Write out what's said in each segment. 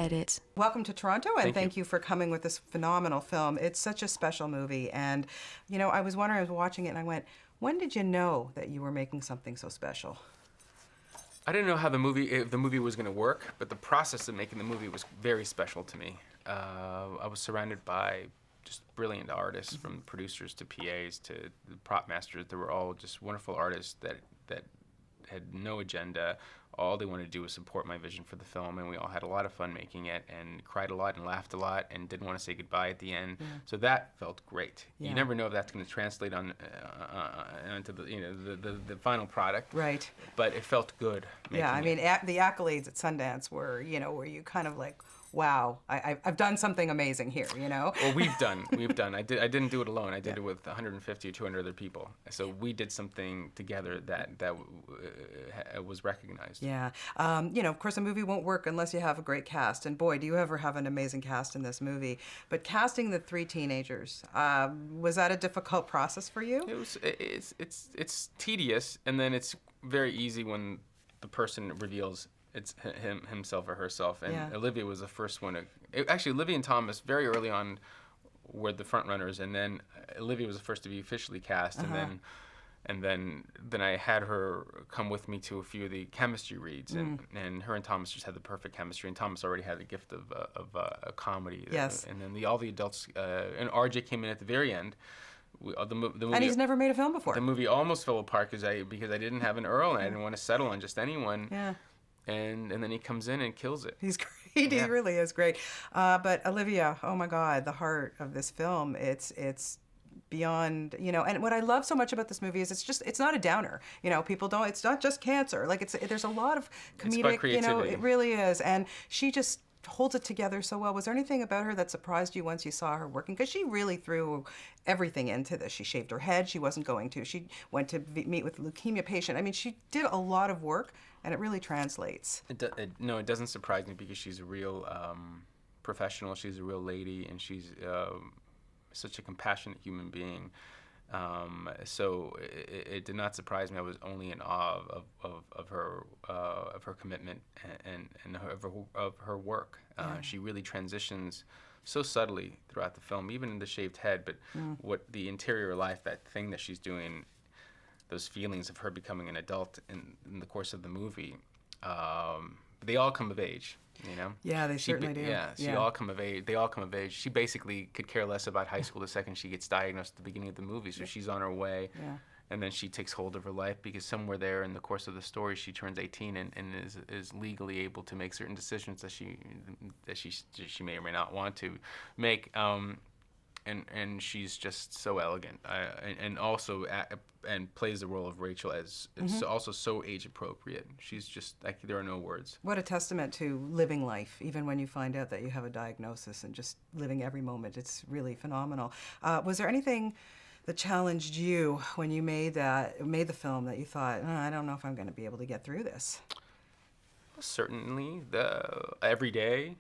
Edit. Welcome to Toronto, and Thank thank you for coming with this phenomenal film. It's such a special movie, and I was wondering, I was watching it, and I went, when did you know that you were making something so special? I didn't know how if the movie was going to work, but the process of making the movie was very special to me. I was surrounded by just brilliant artists, from producers to PAs to the prop masters. They were all just wonderful artists that had no agenda. All they wanted to do was support my vision for the film, and we all had a lot of fun making it, and cried a lot and laughed a lot, and didn't want to say goodbye at the end. So that felt great. You never know if that's going to translate onto the final product. Right. But it felt good. Yeah, I mean, the accolades at Sundance were, where you kind of like, wow, I've done something amazing here, Well, we've done. I didn't do it alone. I did it with 150 or 200 other people. So we did something together that was recognized. Yeah. Of course, a movie won't work unless you have a great cast. And boy, do you ever have an amazing cast in this movie. But casting the three teenagers, was that a difficult process for you? It's tedious, and then it's very easy when the person reveals it's himself or herself. And Olivia was the first one actually, Olivia and Thomas very early on were the front runners, and then Olivia was the first to be officially cast, and then I had her come with me to a few of the chemistry reads, and her and Thomas just had the perfect chemistry, and Thomas already had the gift of a comedy. Yes. And then all the adults, and RJ came in at the very end. The movie, and he's never made a film before. The movie almost fell apart because I didn't have an Earl, and I didn't want to settle on just anyone. Yeah. And then he comes in and kills it. He's great. He really is great. But Olivia, oh my God, the heart of this film. It's beyond, and what I love so much about this movie is it's not a downer. People don't. It's not just cancer. Like there's a lot of comedic. It's about creativity. It really is, and she just holds it together so well. Was there anything about her that surprised you once you saw her working? Because she really threw everything into this. She shaved her head. She wasn't going to. She went to meet with a leukemia patient. I mean, she did a lot of work, and it really translates. No, it doesn't surprise me because she's a real professional. She's a real lady, and she's such a compassionate human being. So it did not surprise me. I was only in awe of her commitment and of her work. She really transitions so subtly throughout the film, even in the shaved head. But what the interior life, that thing that she's doing, those feelings of her becoming an adult in the course of the movie, they all come of age. Yeah, they certainly do. Yeah, they all come of age. She basically could care less about high school the second she gets diagnosed at the beginning of the movie. So she's on her way, and then she takes hold of her life because somewhere there in the course of the story, she turns 18 and is legally able to make certain decisions that she may or may not want to make. And she's just so elegant, and also and plays the role of Rachel as it's also so age appropriate. She's just like, there are no words. What a testament to living life, even when you find out that you have a diagnosis, and just living every moment. It's really phenomenal. Was there anything that challenged you when you made the film that you thought, I don't know if I'm going to be able to get through this? Certainly, every day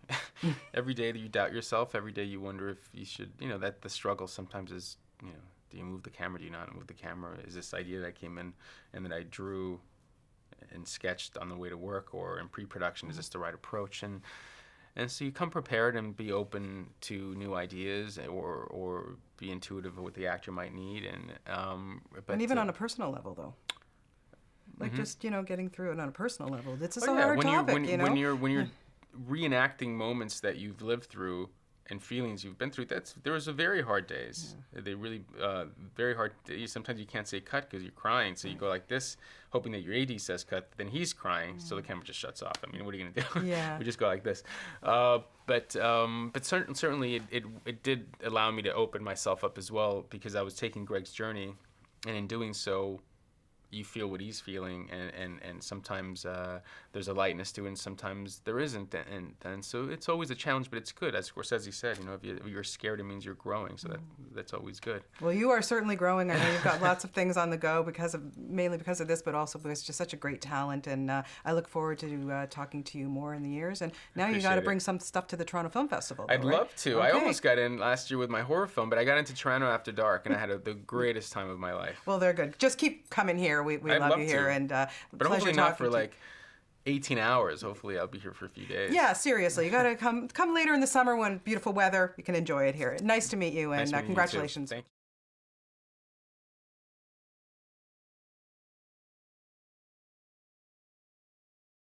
that you doubt yourself, every day you wonder if you should, that the struggle sometimes is, do you move the camera, do you not move the camera? Is this idea that came in and that I drew and sketched on the way to work or in pre-production, is this the right approach? And so you come prepared and be open to new ideas or be intuitive of what the actor might need. And even on a personal level, though. Like just, getting through it on a personal level. This is a yeah. hard when topic, When you're reenacting moments that you've lived through and feelings you've been through, there was a very hard days. Yeah. They really, very hard days. Sometimes you can't say cut because you're crying. So you go like this, hoping that your AD says cut, then he's crying, so the camera just shuts off. I mean, what are you going to do? Yeah. We just go like this. But certainly it did allow me to open myself up as well, because I was taking Greg's journey, and in doing so, you feel what he's feeling, and sometimes there's a lightness to it, and sometimes there isn't, and so it's always a challenge, but it's good. As Scorsese said, if you're scared, it means you're growing, so that's always good. Well, you are certainly growing. I know you've got lots of things on the go mainly because of this, but also because you're just such a great talent, and I look forward to talking to you more in the years. And now you got to bring some stuff to the Toronto Film Festival. I'd right? love to. Okay. I almost got in last year with my horror film, but I got into Toronto after dark, and I had the greatest time of my life. Well, they're good. Just keep coming here. We love you here, and but hopefully not for like 18 hours. Hopefully, I'll be here for a few days. Yeah, seriously, you gotta come later in the summer when beautiful weather. You can enjoy it here. Nice to meet you, and Nice meeting you too. congratulations. Thank you.